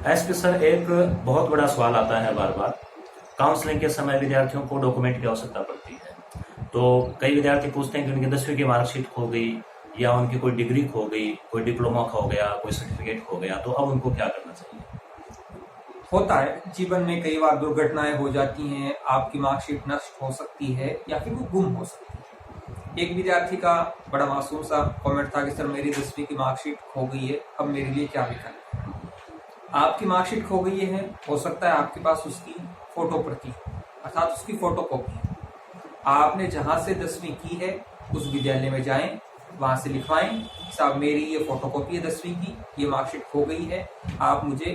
SP sir, एक बहुत बड़ा सवाल आता है बार बार। काउंसलिंग के समय विद्यार्थियों को डॉक्यूमेंट की आवश्यकता पड़ती है। तो कई विद्यार्थी पूछते हैं कि उनकी 10वीं की मार्कशीट खो गई, या उनकी कोई डिग्री खो गई, कोई डिप्लोमा खो गया, कोई सर्टिफिकेट खो गया, तो अब उनको क्या करना चाहिए? होता है जीवन में, कई बार दुर्घटनाएं हो जाती हैं, आपकी मार्कशीट नष्ट हो सकती है या फिर वो गुम हो सकती है। एक विद्यार्थी का बड़ा मासूम सा कमेंट था कि सर मेरी 10वीं की मार्कशीट खो गई है, अब मेरे लिए क्या विकल्प है। आपकी मार्कशीट खो गई है, हो सकता है आपके पास उसकी फोटो प्रति अर्थात उसकी फोटो कॉपी। आपने जहां से 10वीं की है उस विद्यालय में जाएं, वहां से लिखवाएं, साहब मेरी ये फोटोकॉपी है 10वीं की, ये मार्कशीट खो गई है, आप मुझे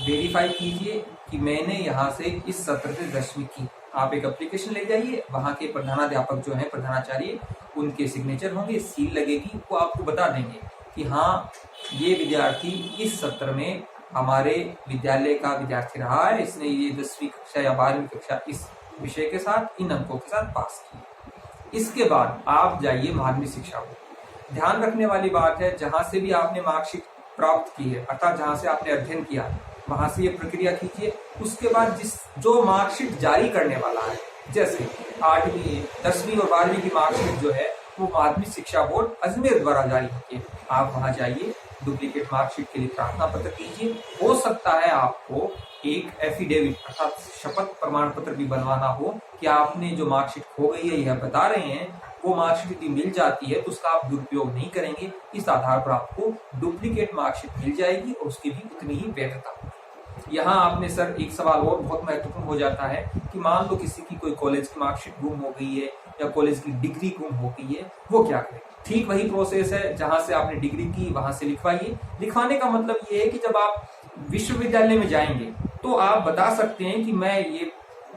वेरीफाई कीजिए कि मैंने यहाँ से इस सत्र से 10वीं की। आप एक एप्लीकेशन ले जाइए, वहाँ के प्रधानाध्यापक जो है, प्रधानाचार्य, उनके सिग्नेचर होंगे, सील लगेगी, वो आपको बता देंगे कि हाँ ये विद्यार्थी इस सत्र में हमारे विद्यालय का विद्यार्थी रहा है, इसने ये 10वीं कक्षा या 12वीं कक्षा इस विषय के साथ इन अंकों के साथ पास की। इसके बाद आप जाइए माध्यमिक शिक्षा बोर्ड। ध्यान रखने वाली बात है, जहां से भी आपने मार्कशीट प्राप्त की है अर्थात जहां से आपने अध्ययन किया है, वहां से ये प्रक्रिया कीजिए। उसके बाद जो मार्कशीट जारी करने वाला है, जैसे 8वीं 10वीं और 12वीं की मार्कशीट जो है वो माध्यमिक शिक्षा बोर्ड अजमेर द्वारा जारी होती है। आप वहां जाइए, डुप्लीकेट मार्कशीट के लिए प्रार्थना पत्र कीजिए। हो सकता है आपको एक एफिडेविट अर्थात शपथ प्रमाण पत्र भी बनवाना हो कि आपने जो मार्कशीट खो गई है, यह बता रहे हैं, वो मार्कशीट यदि मिल जाती है तो उसका आप दुरुपयोग नहीं करेंगे। इस आधार पर आपको डुप्लीकेट मार्कशीट मिल जाएगी और उसकी भी उतनी ही वैधता होगी। यहाँ आपने सर एक सवाल और बहुत महत्वपूर्ण हो जाता है कि मान लो किसी की कोई कॉलेज की मार्कशीट गुम हो गई है या कॉलेज की डिग्री गुम हो गई है, वो क्या करे? ठीक वही प्रोसेस है, जहां से आपने डिग्री की वहां से लिखवाइए। लिखवाने का मतलब ये है कि जब आप विश्वविद्यालय में जाएंगे तो आप बता सकते हैं कि मैं ये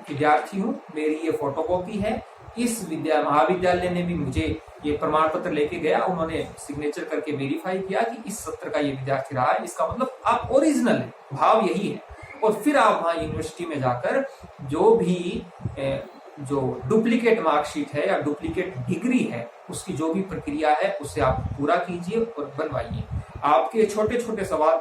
विद्यार्थी हूँ, मेरी ये फोटोकॉपी है, इस महाविद्यालय ने भी मुझे ये प्रमाण पत्र लेके गया, उन्होंने सिग्नेचर करके वेरीफाई किया कि इस सत्र का ये विद्यार्थी रहा है। इसका मतलब आप ओरिजिनल है, भाव यही है। और फिर आप वहां यूनिवर्सिटी में जाकर जो भी जो डुप्लीकेट मार्कशीट है या डुप्लीकेट डिग्री है, उसकी जो भी प्रक्रिया है उसे आप पूरा कीजिए और बनवाइए। आपके छोटे छोटे सवाल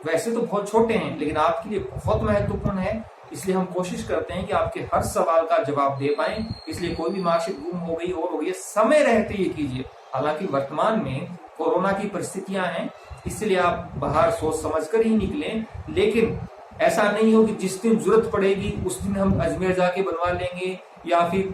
वैसे तो बहुत छोटे हैं, लेकिन आपके लिए बहुत महत्वपूर्ण है, इसलिए हम कोशिश करते हैं कि आपके हर सवाल का जवाब दे पाएं। इसलिए कोई भी मार्कशीट गुम हो गई और हो गई, समय रहते ये कीजिए। हालांकि वर्तमान में कोरोना की परिस्थितियां हैं, इसलिए आप बाहर सोच समझ कर ही निकलें, लेकिन ऐसा नहीं हो कि जिस दिन जरूरत पड़ेगी उस दिन हम अजमेर जाके बनवा लेंगे, या फिर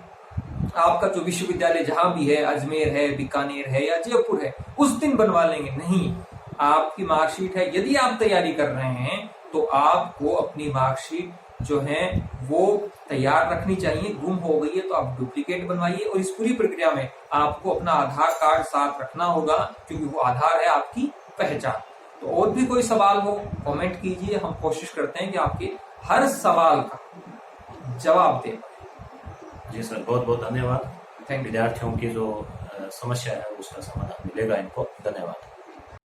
आपका जो विश्वविद्यालय जहां भी है, अजमेर है, बीकानेर है या जयपुर है, उस दिन बनवा लेंगे। नहीं, आपकी मार्कशीट है, यदि आप तैयारी कर रहे हैं तो आपको अपनी मार्कशीट जो है वो तैयार रखनी चाहिए। गुम हो गई है तो आप डुप्लीकेट बनवाइए, और इस पूरी प्रक्रिया में आपको अपना आधार कार्ड साथ रखना होगा, क्योंकि वो आधार है आपकी पहचान। तो और भी कोई सवाल हो कमेंट कीजिए, हम कोशिश करते हैं कि आपके हर सवाल का जवाब दें। जी सर, बहुत बहुत धन्यवाद। Thank you. विद्यार्थियों की जो समस्या है उसका समाधान मिलेगा इनको। धन्यवाद।